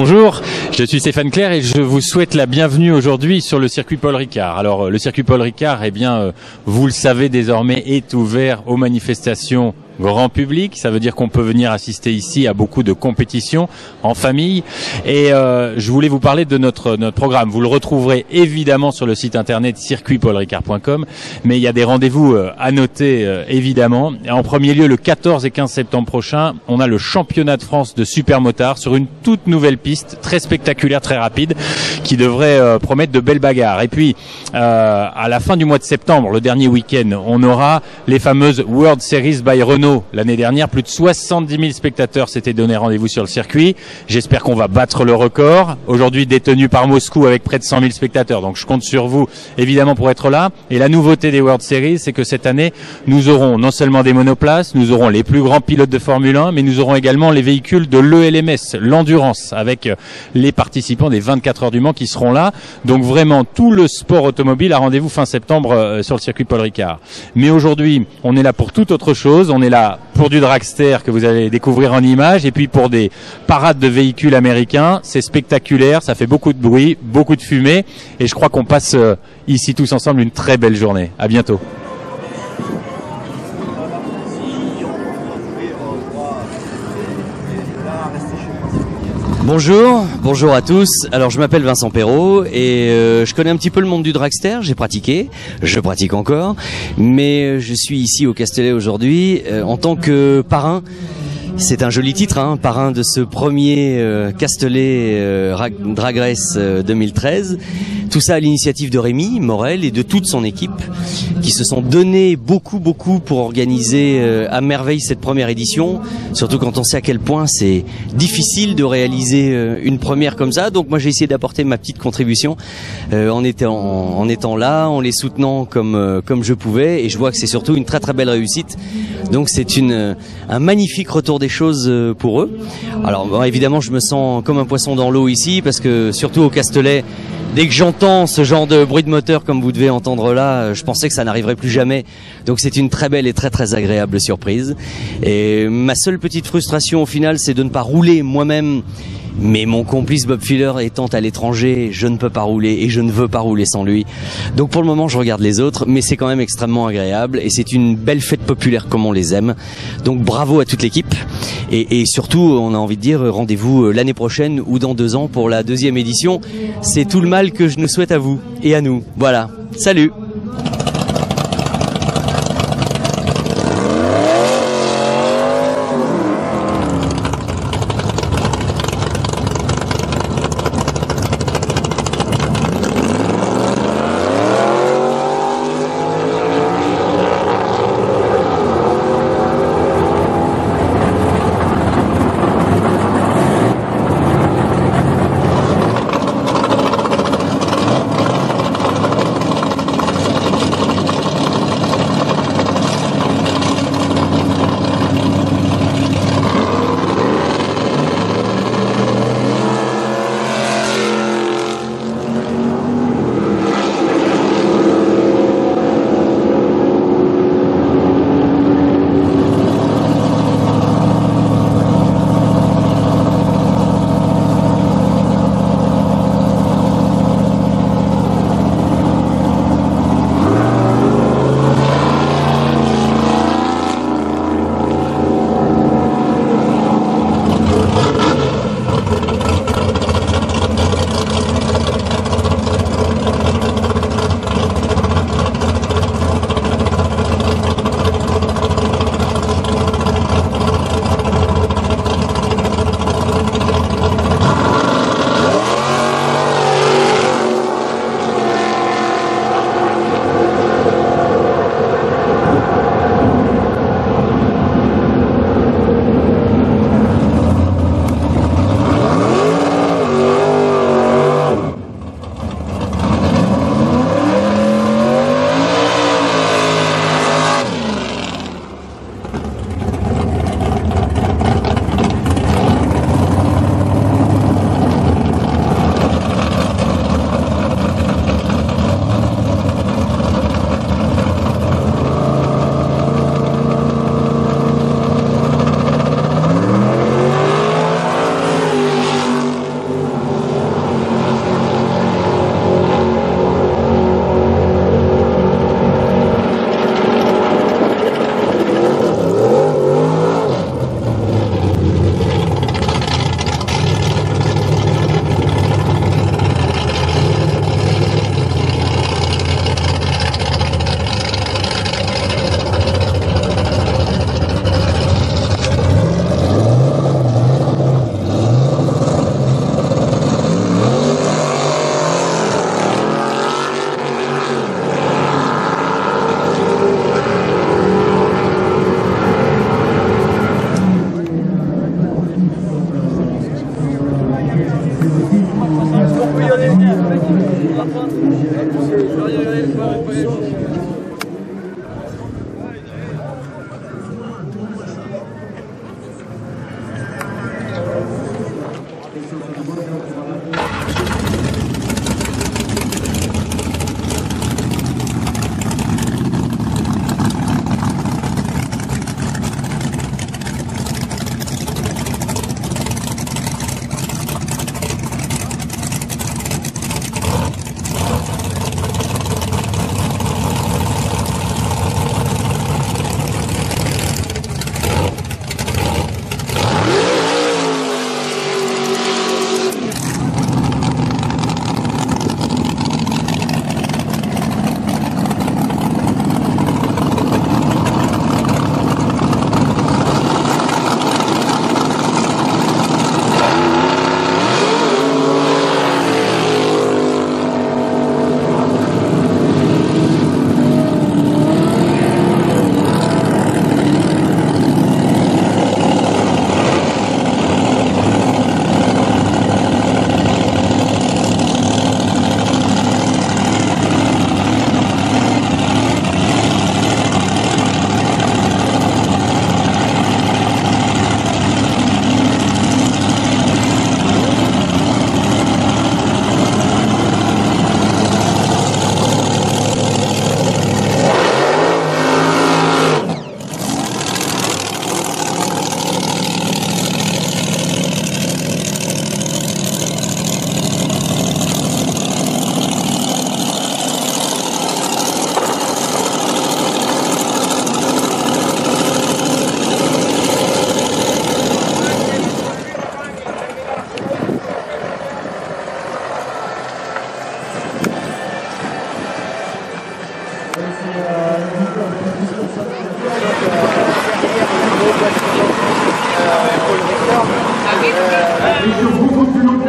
Bonjour, je suis Stéphane Clerc et je vous souhaite la bienvenue aujourd'hui sur le circuit Paul Ricard. Alors le circuit Paul Ricard, eh bien, vous le savez désormais, est ouvert aux manifestations grand public. Ça veut dire qu'on peut venir assister ici à beaucoup de compétitions en famille. Et je voulais vous parler de notre programme. Vous le retrouverez évidemment sur le site internet circuitpaulricard.com, mais il y a des rendez-vous à noter évidemment. Et en premier lieu, le 14 et 15 septembre prochain, on a le championnat de France de supermotard sur une toute nouvelle piste, très spectaculaire, très rapide, qui devrait promettre de belles bagarres. Et puis, à la fin du mois de septembre, le dernier week-end, on aura les fameuses World Series by Renault. L'année dernière, plus de 70 000 spectateurs s'étaient donné rendez-vous sur le circuit. J'espère qu'on va battre le record. Aujourd'hui détenu par Moscou avec près de 100 000 spectateurs. Donc je compte sur vous, évidemment, pour être là. Et la nouveauté des World Series, c'est que cette année, nous aurons non seulement des monoplaces, nous aurons les plus grands pilotes de Formule 1, mais nous aurons également les véhicules de l'ELMS, l'endurance, avec les participants des 24 heures du Mans qui seront là. Donc vraiment, tout le sport automobile a rendez-vous fin septembre sur le circuit Paul Ricard. Mais aujourd'hui, on est là pour toute autre chose. On est là pour du dragster que vous allez découvrir en images et puis pour des parades de véhicules américains. C'est spectaculaire, ça fait beaucoup de bruit, beaucoup de fumée et je crois qu'on passe ici tous ensemble une très belle journée. À bientôt. Bonjour à tous. Alors je m'appelle Vincent Perrault et je connais un petit peu le monde du dragster, j'ai pratiqué, je pratique encore, mais je suis ici au Castellet aujourd'hui en tant que parrain. C'est un joli titre, hein, parrain de ce premier Castellet Drag Race 2013. Tout ça à l'initiative de Rémi Morel et de toute son équipe qui se sont donné beaucoup pour organiser à merveille cette première édition. Surtout quand on sait à quel point c'est difficile de réaliser une première comme ça. Donc moi j'ai essayé d'apporter ma petite contribution en étant là, en les soutenant comme je pouvais. Et je vois que c'est surtout une très belle réussite. Donc c'est un magnifique retour des choses pour eux. Alors bon, évidemment je me sens comme un poisson dans l'eau ici parce que surtout au Castellet, dès que j'entends ce genre de bruit de moteur comme vous devez entendre là, je pensais que ça n'arriverait plus jamais. Donc c'est une très belle et très agréable surprise. Et ma seule petite frustration au final, c'est de ne pas rouler moi-même. Mais mon complice Bob Filler étant à l'étranger, je ne peux pas rouler et je ne veux pas rouler sans lui. Donc pour le moment, je regarde les autres, mais c'est quand même extrêmement agréable et c'est une belle fête populaire comme on les aime. Donc bravo à toute l'équipe et surtout, on a envie de dire rendez-vous l'année prochaine ou dans 2 ans pour la 2e édition. C'est tout le mal que je nous souhaite à vous et à nous. Voilà, salut!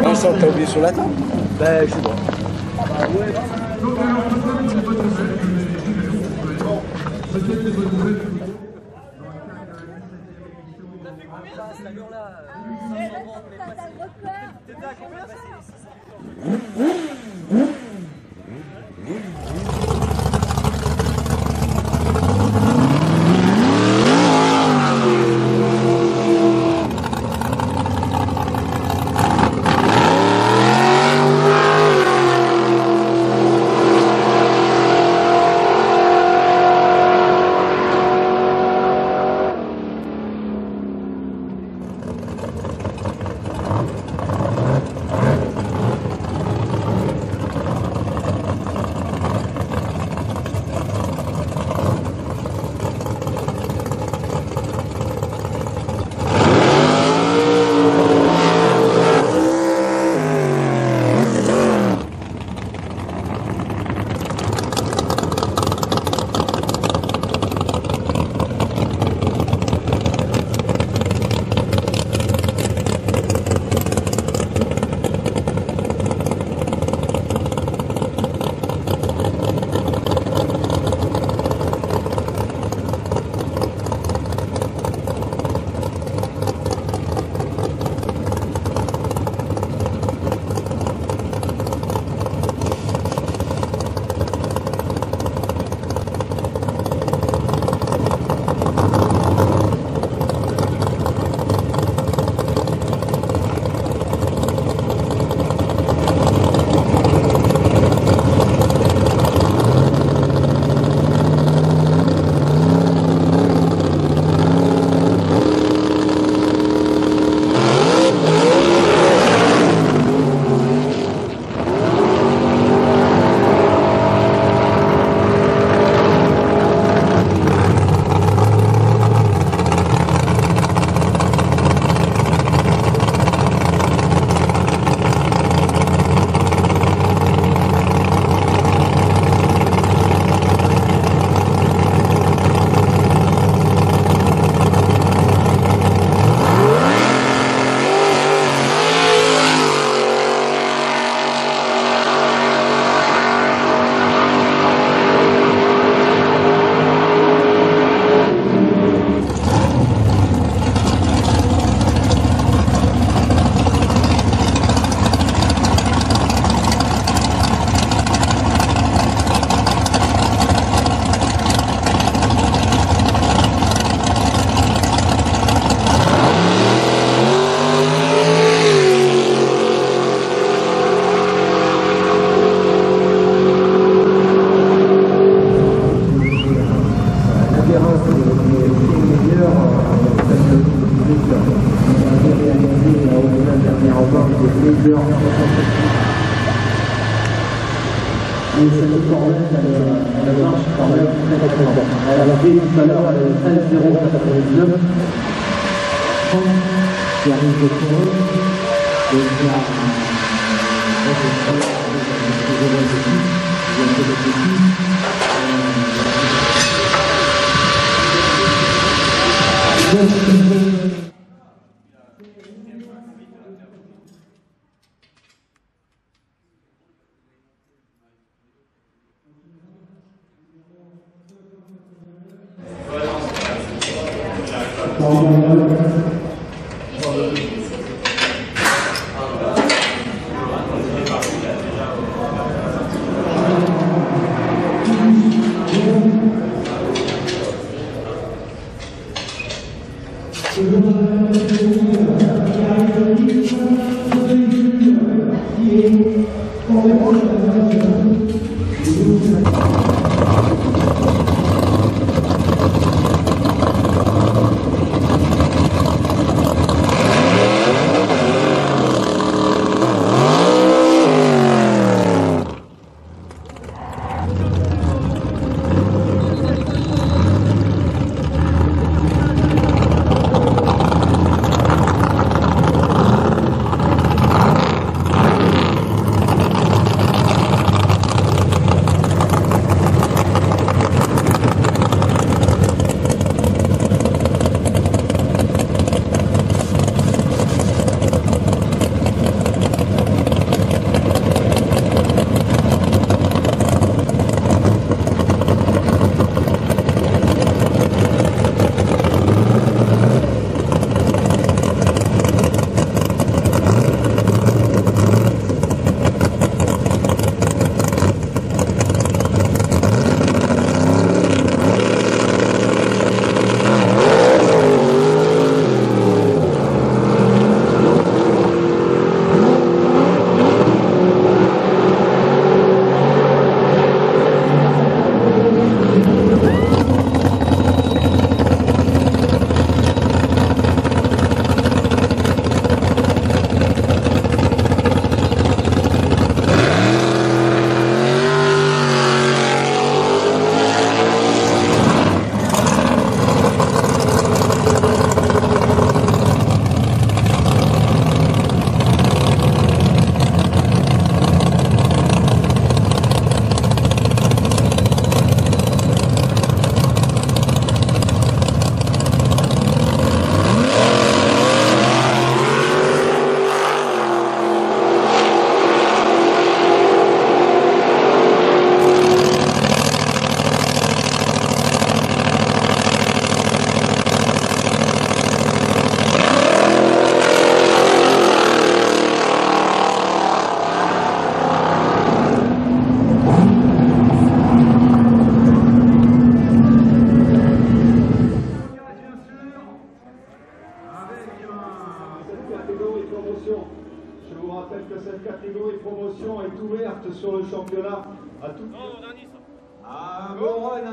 Vincent, t'as oublié sur la table? Ben, je suis bon. Et cette formule, elle marche quand même très très bien. Elle a fait tout à l'heure, elle est 13,099. Qui arrive de Tours. Et il y a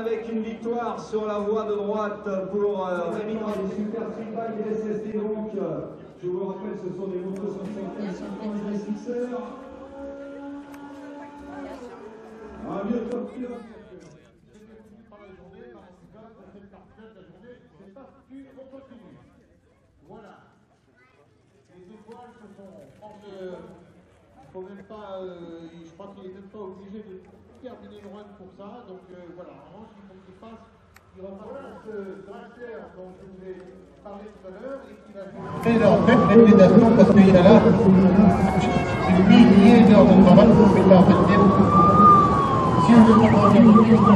avec une victoire sur la voie de droite pour Rémi dans les Super Street Bike SSD. Donc, je vous rappelle, ce sont des motos 150 Sixers. Un vieux top pilote. Voilà. Les étoiles se sont. Il faut même pas. Je crois qu'il n'est même pas obligé de terminer le run pour ça. Donc voilà. En revanche, il faut qu'il fasse. Il repasse ce dragster dont je vous ai parlé tout à l'heure et qui va faire. En fait, l'immédiation, parce qu'il a là, c'est milliers d'heures de travail pour faire en fait. Si on veut pas organiser, on va